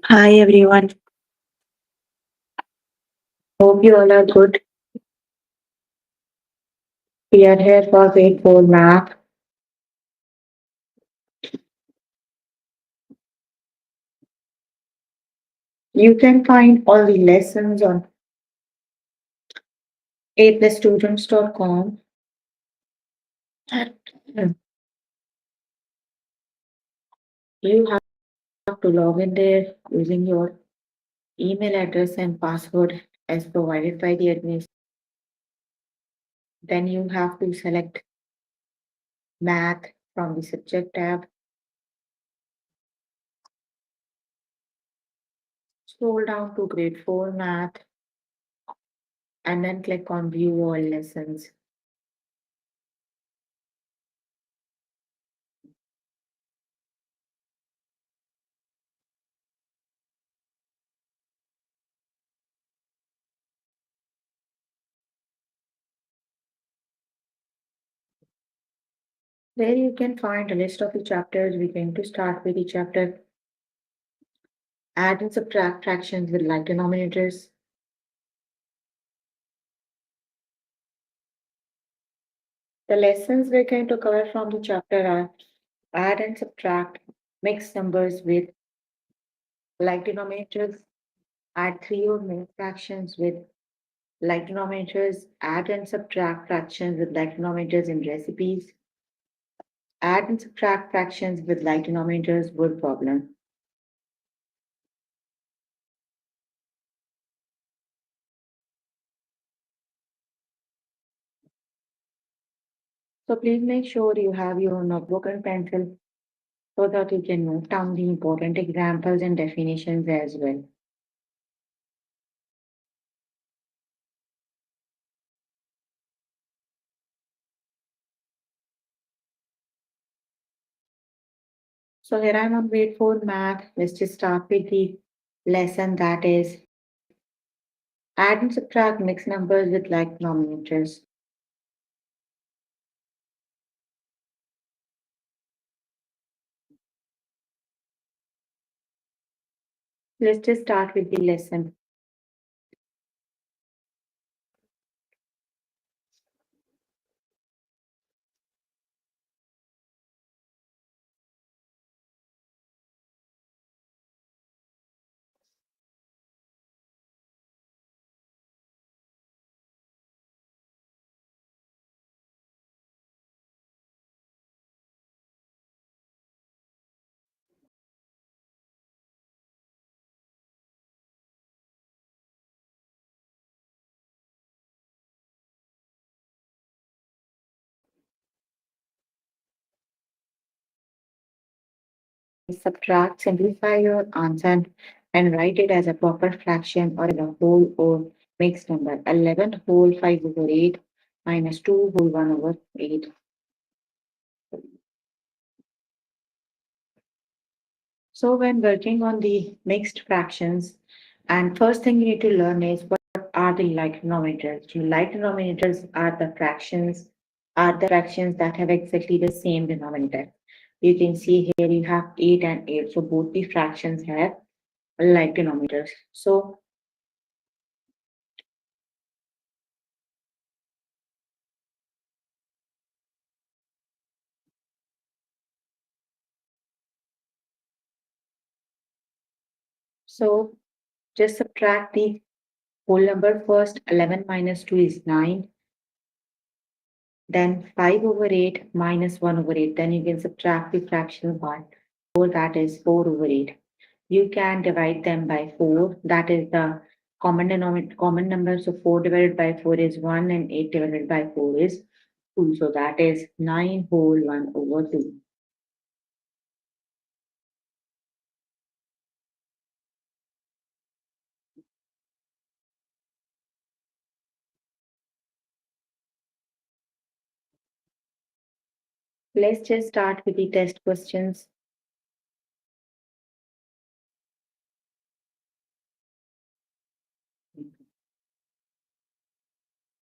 Hi everyone. Hope you all are good. We are here for grade 4 math. You can find all the lessons on a+students.com. You have to log in there using your email address and password as provided by the admin. Then you have to select math from the subject tab. Scroll down to grade 4 math and then click on view all lessons. There you can find a list of the chapters. We're going to start with the chapter add and subtract fractions with like denominators. The lessons we're going to cover from the chapter are add and subtract mixed numbers with like denominators, add three or more fractions with like denominators, add and subtract fractions with like denominators in recipes, add and subtract fractions with like denominators word problem. So please make sure you have your notebook and pencil so that you can note down the important examples and definitions as well. So here I'm on grade 4 math. Let's just start with the lesson that is add and subtract mixed numbers with like denominators. Let's just start with the lesson. Subtract, simplify your answer and write it as a proper fraction or as a whole or mixed number. 11 whole 5 over 8 minus 2 whole 1 over 8. So when working on the mixed fractions, and first thing you need to learn is what are the like denominators. The like denominators are the fractions that have exactly the same denominator. You can see here you have 8 and 8. So both the fractions have like denominators. So just subtract the whole number first. 11 minus 2 is 9. Then 5 over 8 minus 1 over 8. Then you can subtract the fractional part. 4, that is 4 over 8. You can divide them by 4. That is the common number. So 4 divided by 4 is 1 and 8 divided by 4 is 2. So that is 9 whole 1 over 2. Let's just start with the test questions.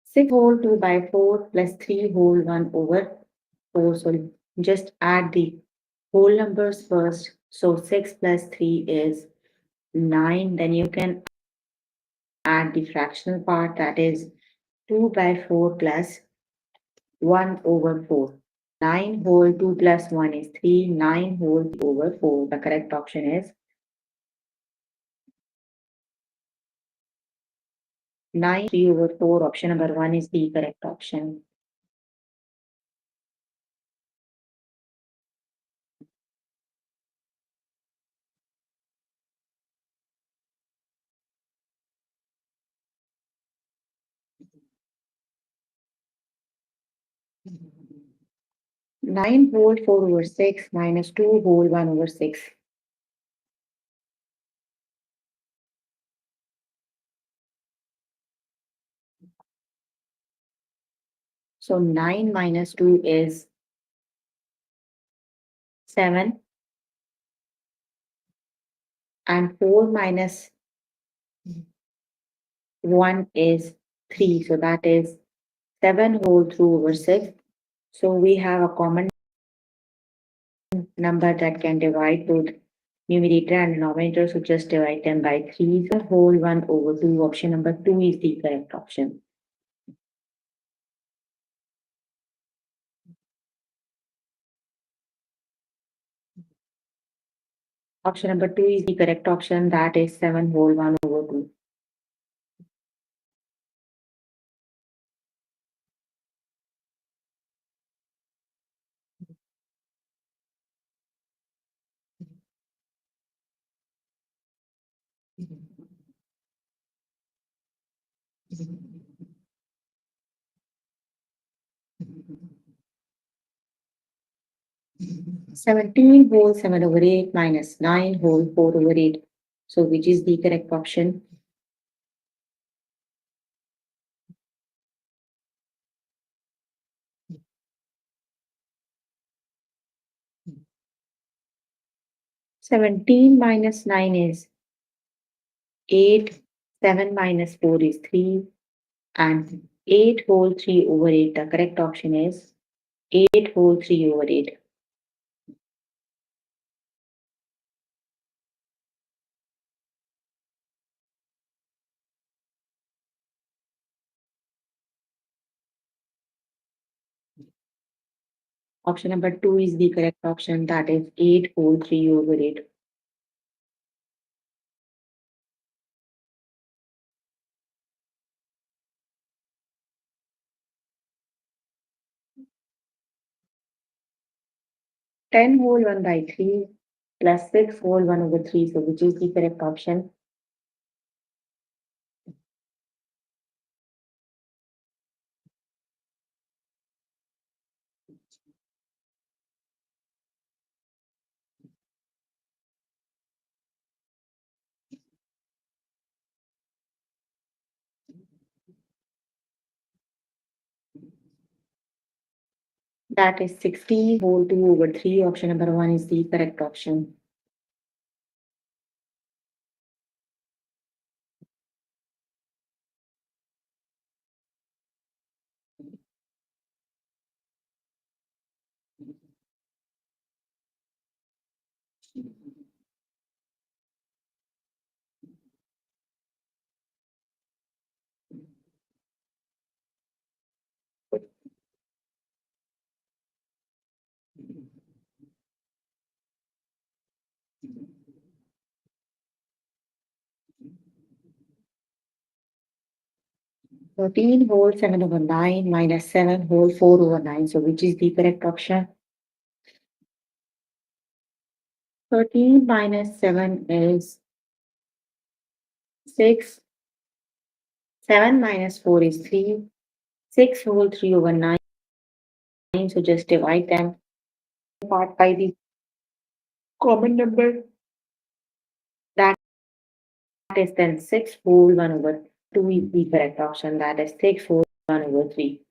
6 whole 2 by 4 plus 3 whole 1 over 4. So just add the whole numbers first. So 6 plus 3 is 9. Then you can add the fractional part, that is 2 by 4 plus 1 over 4. 9 whole 2 plus 1 is 3. 9 whole 3 over 4. The correct option is 9 3 over 4. Option number 1 is the correct option. Nine whole 4 over 6 minus 2 whole 1 over 6. So 9 minus 2 is 7, and 4 minus 1 is 3. So that is 7 whole 2 over 6. So we have a common number that can divide both numerator and denominator. So just divide them by 3. So whole 1 over 2. Option number 2 is the correct option. Option number 2 is the correct option. That is 7 whole 1 over 2. Seventeen whole 7 over 8 minus 9 whole 4 over 8. So which is the correct option? Seventeen minus 9 is 8. 7 minus 4 is 3. And 8 whole 3 over 8. The correct option is 8 whole 3 over 8. Option number 2 is the correct option. That is 8 whole 3 over 8. Ten whole 1 by 3 plus 6 whole 1 over 3. So which is the correct option? That is 60 whole 2 over 3. Option number 1 is the correct option. Thirteen whole 7 over 9 minus 7 whole 4 over 9. So which is the correct option? 13 minus 7 is 6. 7 minus 4 is 3. 6 whole 3 over 9. So just divide them part by the common number. That is then 6 whole 1 over 2 is the correct option. That is 6 whole 1 over 3.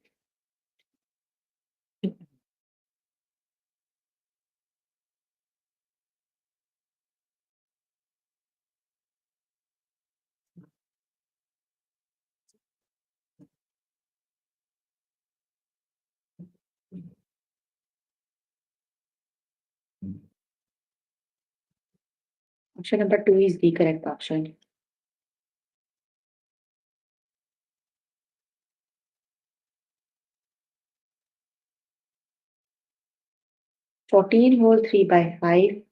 Option number two is the correct option. 14 whole 3 by 5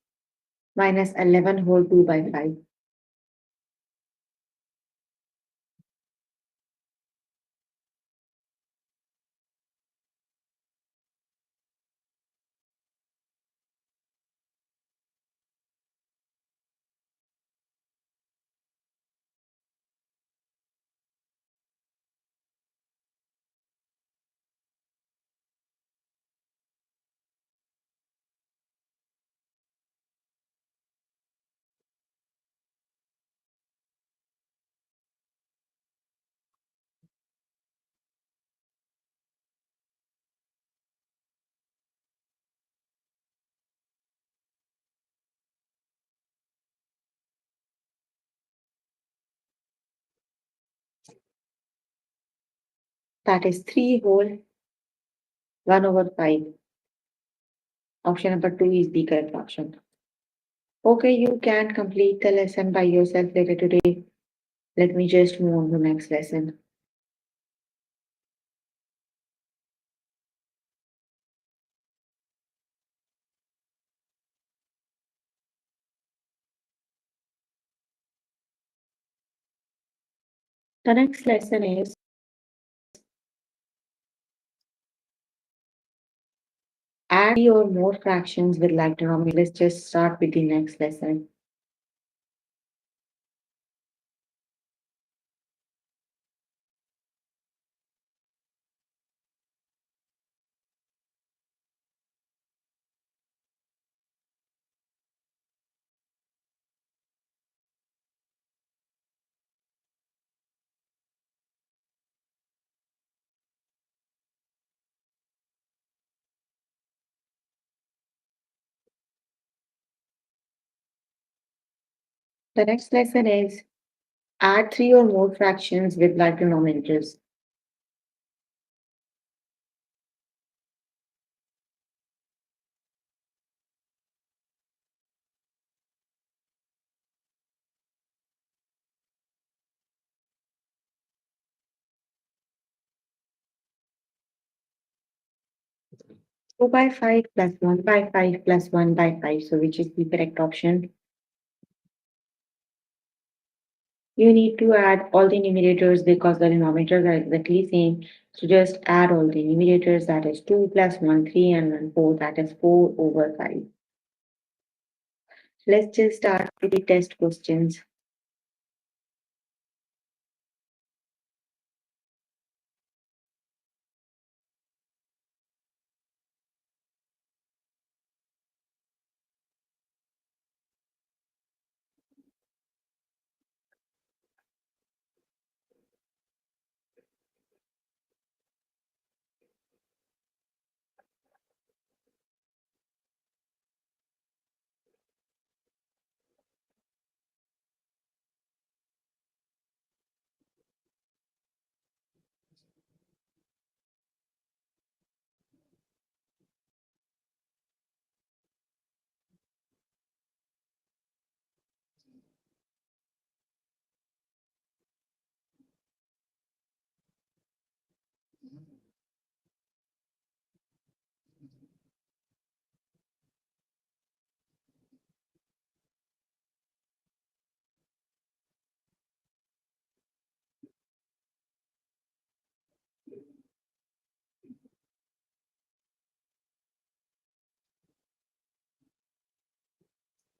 minus 11 whole 2 by 5. That is 3 whole 1 over 5. Option number two is the correct option. Okay, you can complete the lesson by yourself later today. Let me just move on to the next lesson. The next lesson is add three or more fractions with like denominator. Let's just start with the next lesson. The next lesson is add three or more fractions with like denominators. 2 by 5 plus 1 by 5 plus 1 by 5. So which is the correct option? You need to add all the numerators because the denominators are exactly same. So just add all the numerators. That is 2 plus 1, 3 and 1, 4. That is 4 over 5. Let's just start with the test questions.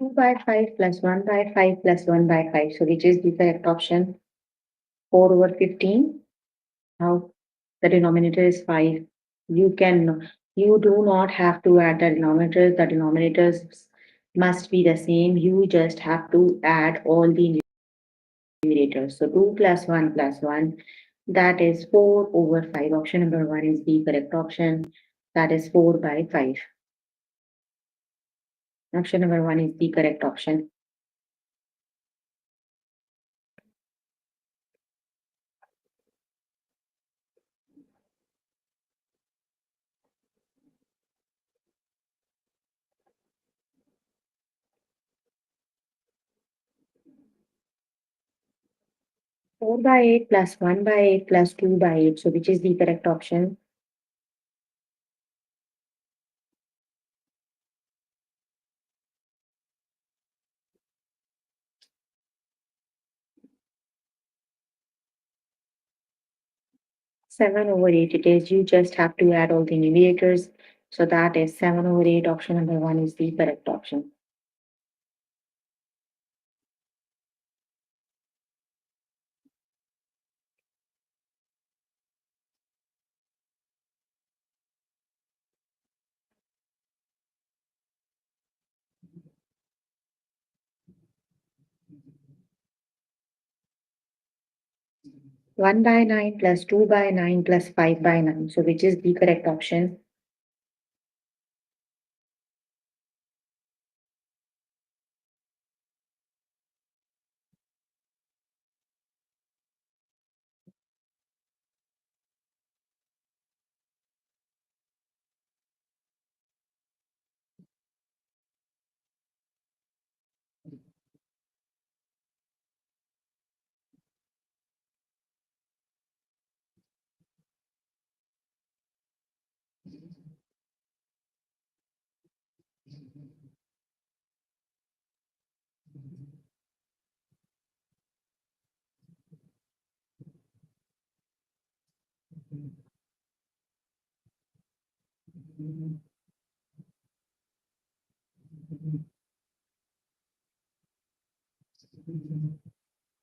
2 by 5 plus 1 by 5 plus 1 by 5. So which is the correct option? 4 over 15. Now the denominator is 5. You do not have to add the denominators. The denominators must be the same. You just have to add all the numerators. So 2 plus 1, that is 4 over 5. Option number 1 is the correct option. That is 4 by 5. Option number 1 is the correct option. 4 by 8 plus 1 by 8 plus 2 by 8. So which is the correct option? 7 over 8 it is. You just have to add all the numerators. So that is 7 over 8. Option number 1 is the correct option. 1 by 9 plus 2 by 9 plus 5 by 9. So which is the correct option?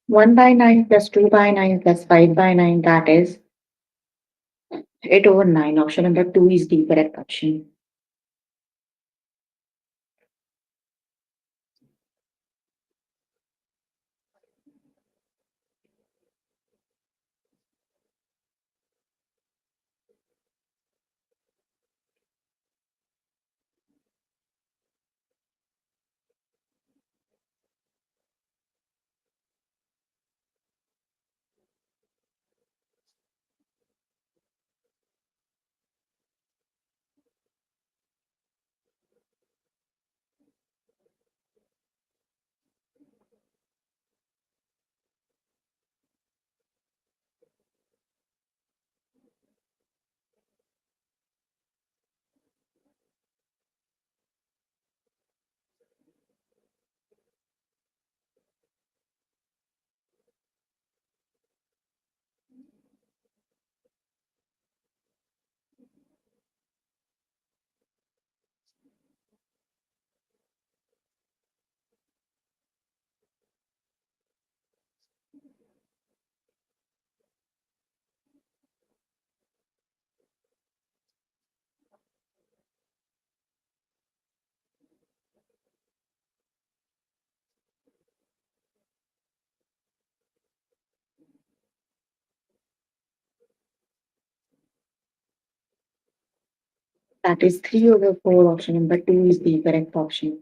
One by 9 plus 2 by 9 plus 5 by 9, that is 8 over 9. Option number 2 is the correct option. That is 3 over 4. Option number 2 is the correct option.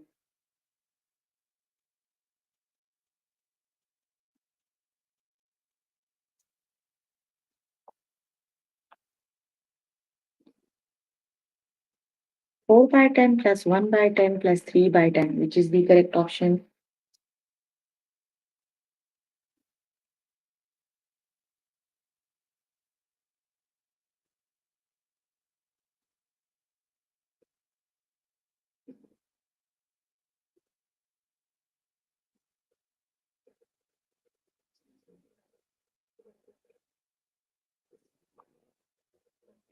4 by 10 plus 1 by 10 plus 3 by 10, which is the correct option.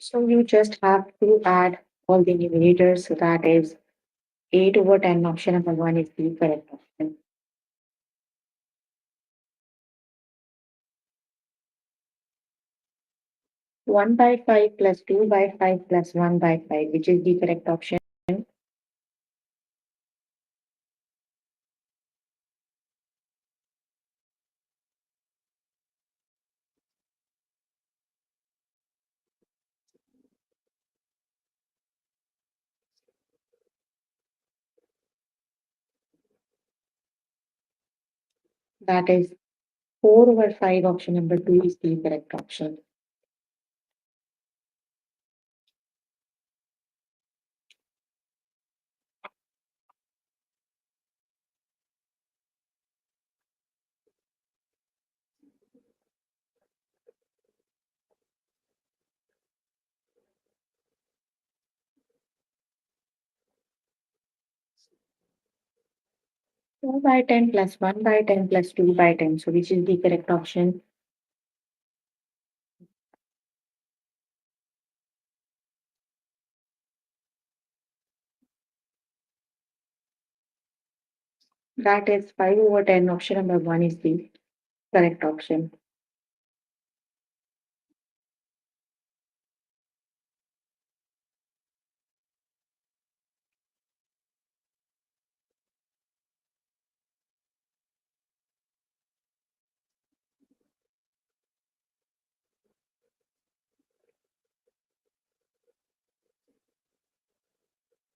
So you just have to add all the numerators. So that is 8 over 10. Option number 1 is the correct option. 1 by 5 plus 2 by 5 plus 1 by 5, which is the correct option. That is 4 over 5. Option number 2 is the correct option. 2 by 10 plus 1 by 10 plus 2 by 10. So which is the correct option? That is 5 over 10. Option number 1 is the correct option.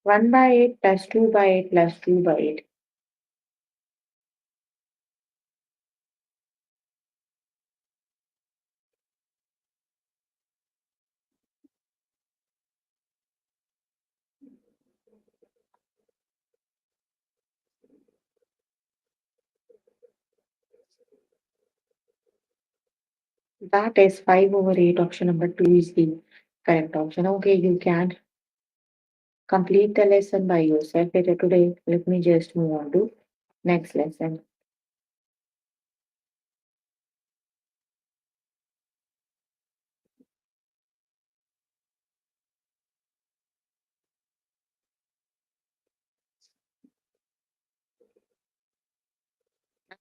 One by 8 plus 2 by 8 plus 2 by 8. That is 5 over 8. Option number 2 is the correct option. Okay, you can complete the lesson by yourself later today. Let me just move on to next lesson.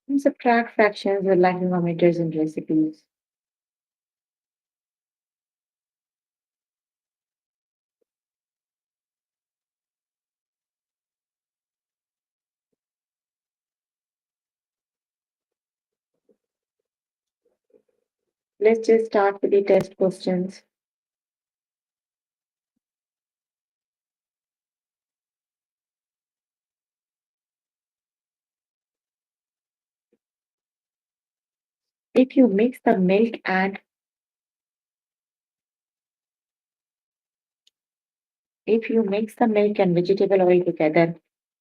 And subtract fractions with like denominators and recipes. Let's just start with the test questions. If you mix the milk and if you mix the milk and vegetable oil together,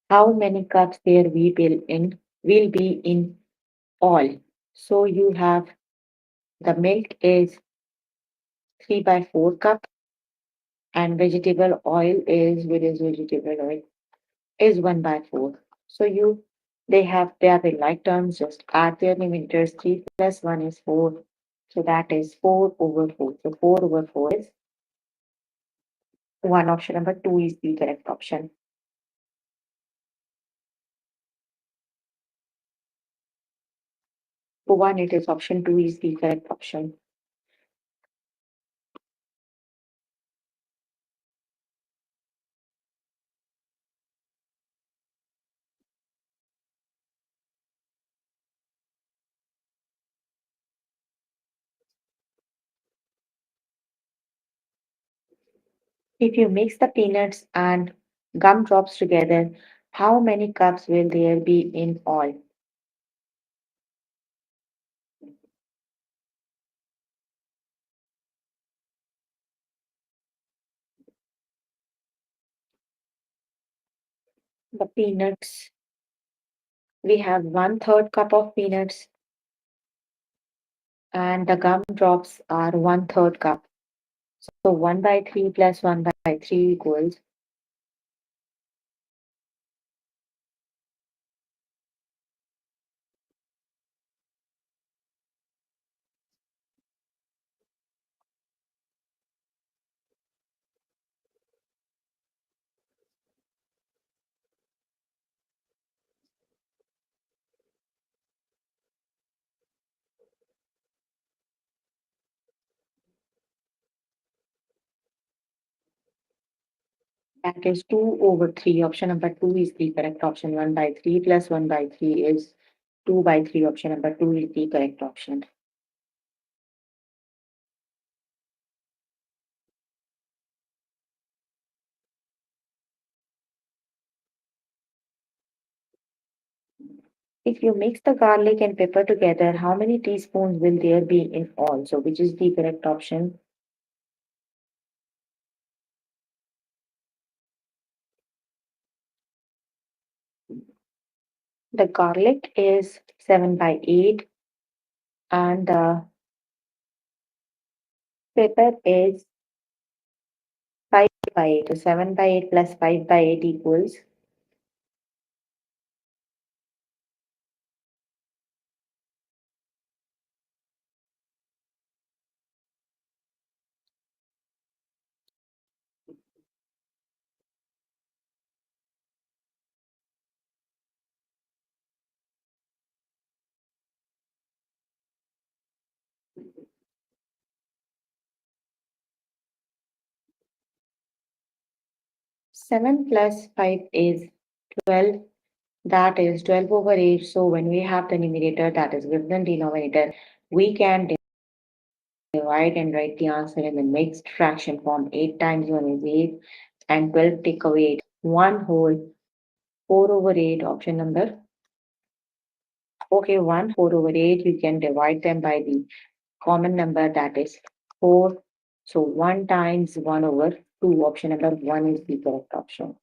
how many cups there will be in all? So you have the milk is 3 by 4 cup and vegetable oil is what is vegetable oil is 1 by 4. So they are in like terms, just add their limiters. 3 plus 1 is 4. So that is 4 over 4. So 4 over 4 is 1. Option number 2 is the correct option. For 1, it is option 2 is the correct option. If you mix the peanuts and gumdrops together, how many cups will there be in all? The peanuts, we have 1/3 cup of peanuts and the gumdrops are 1/3 cup. So 1 by 3 plus 1 by 3 equals. That is 2 over 3. Option number 2 is the correct option. 1 by 3 plus 1 by 3 is 2 by 3. Option number 2 is the correct option. If you mix the garlic and pepper together, how many teaspoons will there be in all? So, which is the correct option? The garlic is 7 by 8 and the pepper is 5 by 8. So, 7 by 8 plus 5 by 8 equals 7 plus 5 is 12. That is 12 over 8. So when we have the numerator that is given in denominator, we can divide and write the answer in the mixed fraction form. 8 times 1 is 8 and 12 take away 8. 1 whole 4 over 8, option number. Okay, 1 4 over 8, you can divide them by the common number that is 4. So 1 times 1 over 2, option number 1 is the correct option.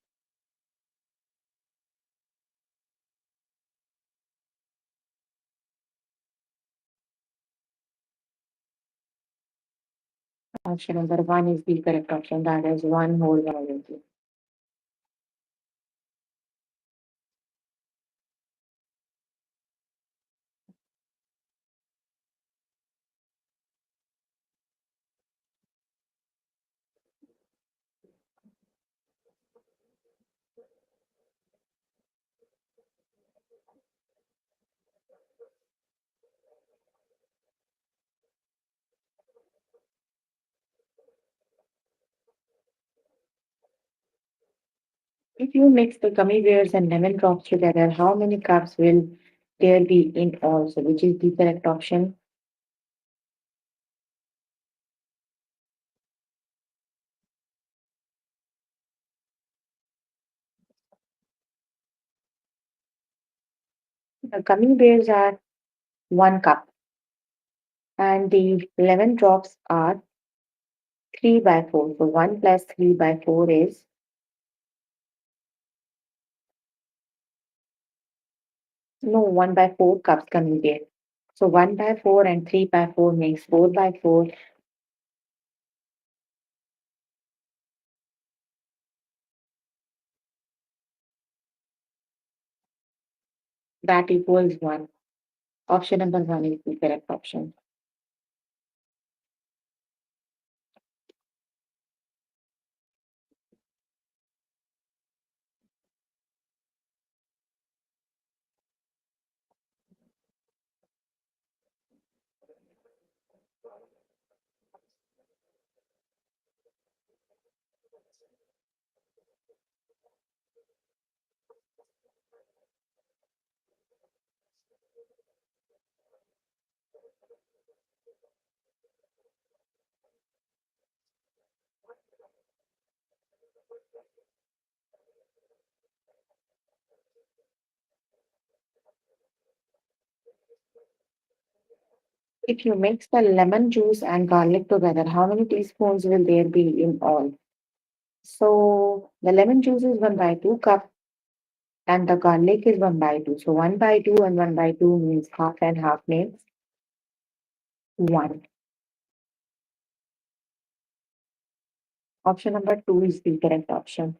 Option number 1 is the correct option, that is 1 whole 1 over 2. If you mix the gummy bears and lemon drops together, how many cups will there be in all? So, which is the correct option? The gummy bears are 1 cup, and the lemon drops are 3 by 4. So, 1 plus 3 by 4 is no 1 by 4 cups gummy bear. So, 1 by 4 and 3 by 4 makes 4 by 4. That equals 1. Option number 1 is the correct option. If you mix the lemon juice and garlic together, how many teaspoons will there be in all? So the lemon juice is 1 by 2 cup and the garlic is 1 by 2. So 1 by 2 and 1 by 2 means half and half makes 1. Option number 2 is the correct option.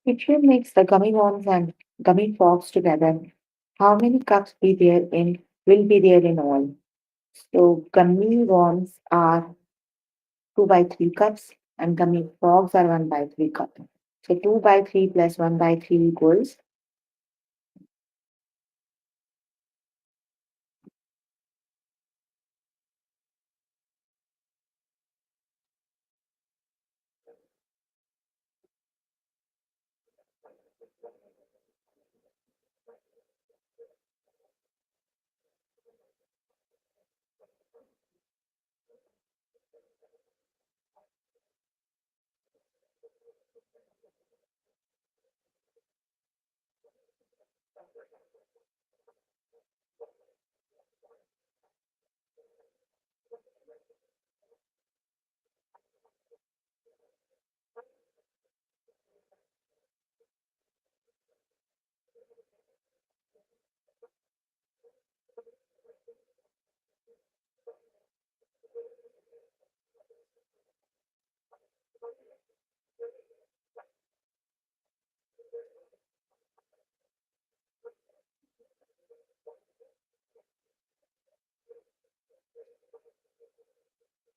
If you mix the gummy worms and gummy frogs together, how many cups be there in will be there in all? So gummy worms are 2 by 3 cups and gummy frogs are 1 by 3 cups. So 2 by 3 plus 1 by 3 equals.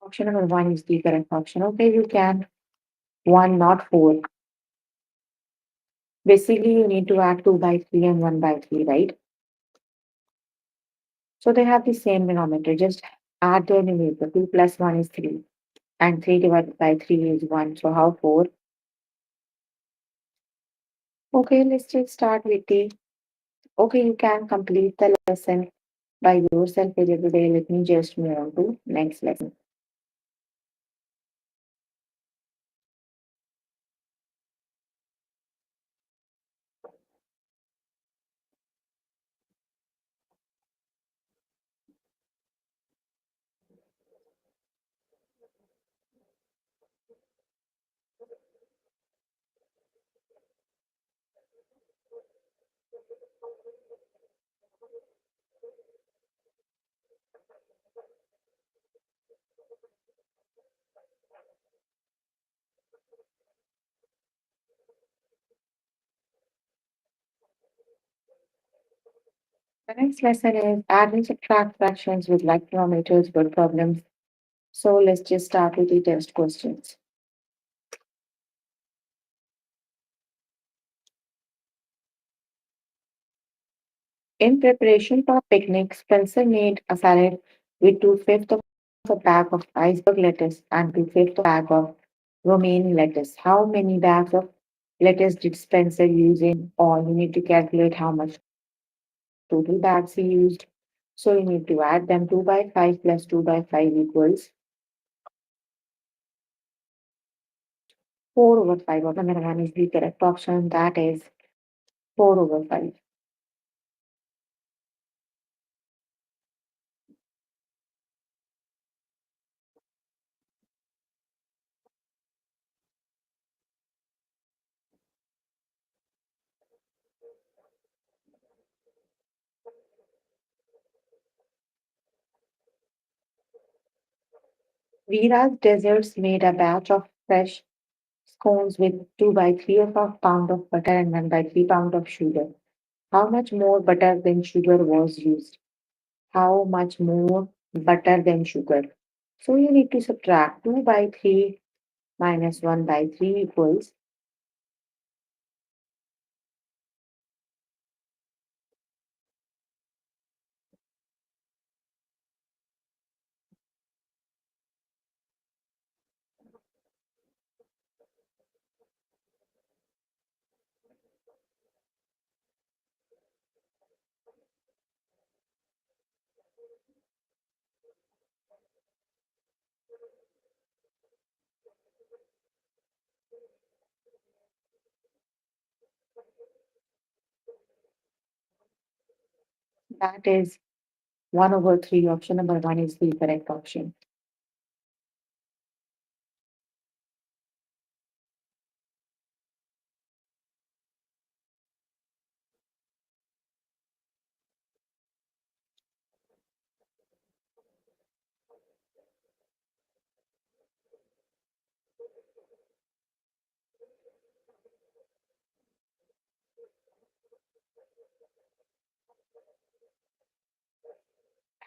Option number one is the correct option. Okay, you can. One, not four. Basically, you need to add 2 by 3 and 1 by 3, right? So they have the same denominator. Just add the numerator. 2 plus 1 is 3. And 3 divided by 3 is 1. So how 4? Okay, let's just start with the. Okay, you can complete the lesson by yourself every day. Let me just move on to next lesson. The next lesson is add and subtract fractions with like denominators word problems. So let's just start with the test questions. In preparation for picnic, Spencer made a salad with 2/5 of a bag of iceberg lettuce and 2/5 of a bag of romaine lettuce. How many bags of lettuce did Spencer use in all? You need to calculate how much total bags he used. So you need to add them. 2 by 5 plus 2 by 5 equals 4 over 5. Option number one is the correct option. That is 4 over 5. Vira's Desserts made a batch of fresh scones with 2 by 3 of a pound of butter and 1 by 3 pound of sugar. How much more butter than sugar was used? How much more butter than sugar? So you need to subtract 2 by 3 minus 1 by 3 equals. That is 1 over 3. Option number 1 is the correct option.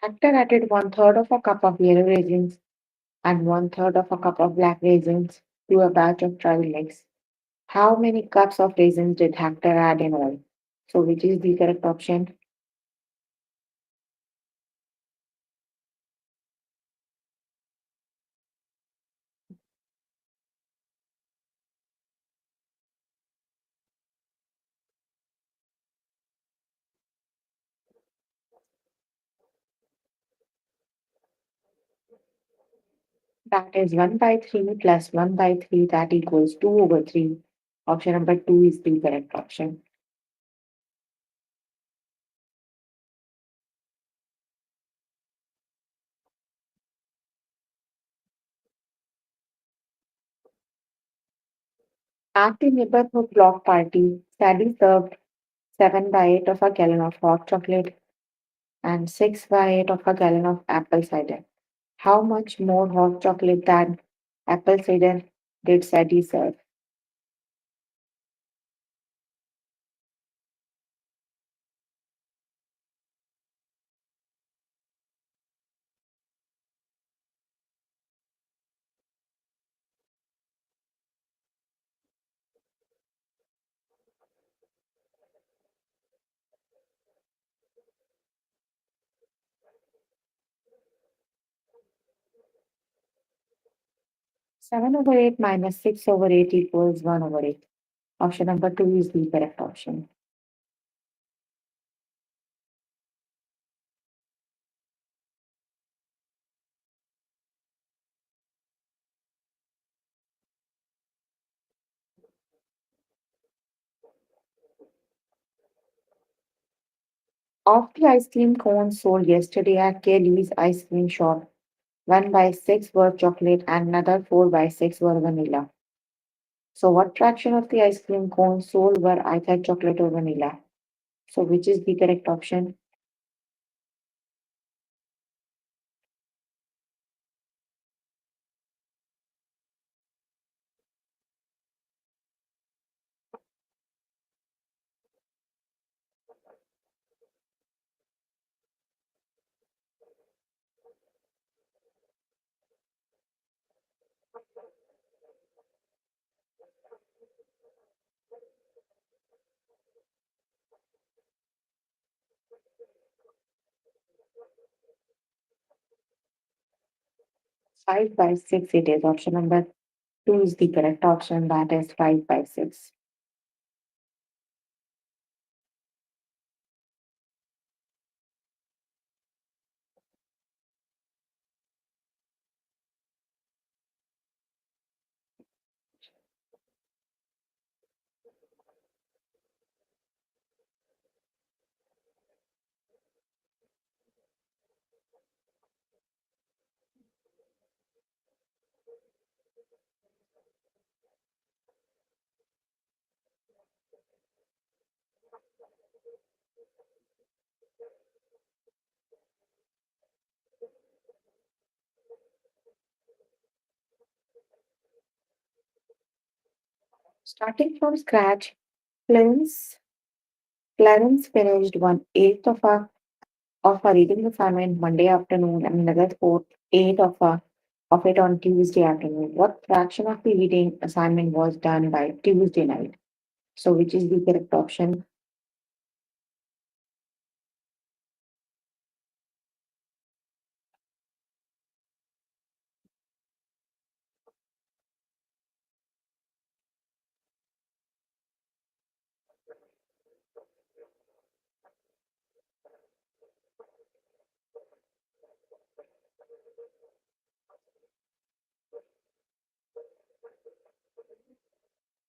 Actor added 1/3 of a cup of yellow raisins and 1/3 of a cup of black raisins to a batch of trail mix. How many cups of raisins did Hector add in all? So which is the correct option? That is 1 by 3 plus 1 by 3 that equals 2 over 3. Option number 2 is the correct option. At the neighborhood block party, Sally served 7 by 8 of a gallon of hot chocolate and 6 by 8 of a gallon of apple cider. How much more hot chocolate than apple cider did Sadie serve? 7 over 8 minus 6 over 8 equals 1 over 8. Option number 2 is the correct option. 'Of the ice cream cones sold yesterday at Kelly's ice cream shop, 1 by 6 were chocolate and another 4 by 6 were vanilla. So, what fraction of the ice cream cones sold were either chocolate or vanilla? So, which is the correct option? 5 by 6 it is. Option number 2 is the correct option. That is 5 by 6. Starting from scratch, Clarence, Clarence finished 1/8 of a reading assignment Monday afternoon and another 4/8 of it on Tuesday afternoon. What fraction of the reading assignment was done by Tuesday night? So, which is the correct option?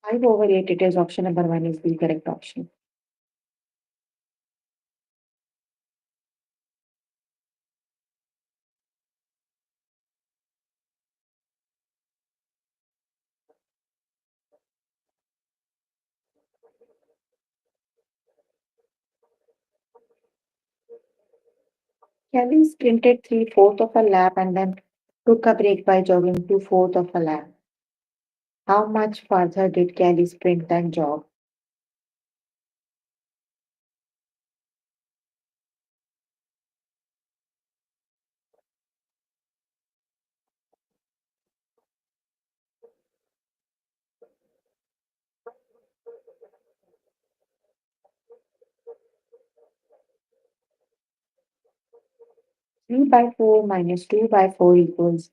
5 over 8, it is option number 1 is the correct option. Kelly sprinted 3/4 of a lap and then took a break by jogging 2/4 of a lap. How much farther did Kelly sprint than jog? 3 by 4 minus 2 by 4 equals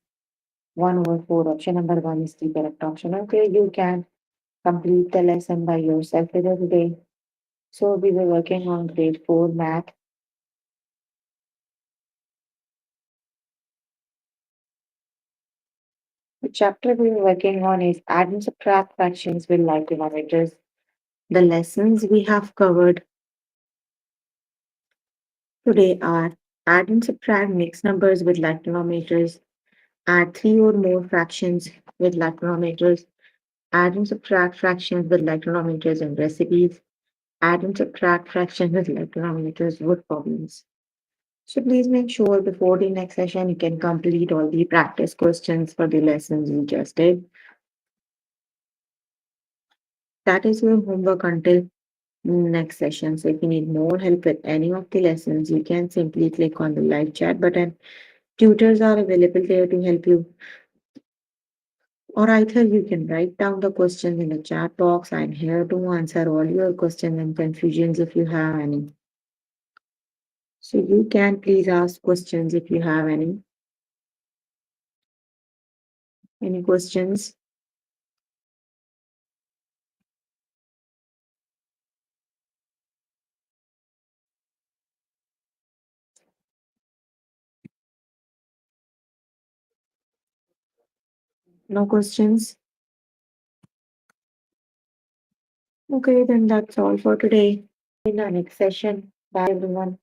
1 over 4. Option number 1 is the correct option. Okay, you can complete the lesson by yourself either today. So we were working on grade 4 math. The chapter we were working on is add and subtract fractions with like denominators. The lessons we have covered today are add and subtract mixed numbers with like denominators, add three or more fractions with like denominators, add and subtract fractions with like denominators and recipes, add and subtract fractions with like denominators with problems. So please make sure before the next session you can complete all the practice questions for the lessons we just did. That is your homework until next session. So if you need more help with any of the lessons, you can simply click on the live chat button. Tutors are available there to help you. Or either you can write down the questions in the chat box. I'm here to answer all your questions and confusions if you have any. So you can please ask questions if you have any. Any questions? No questions? Okay, then that's all for today. In our next session. Bye, everyone.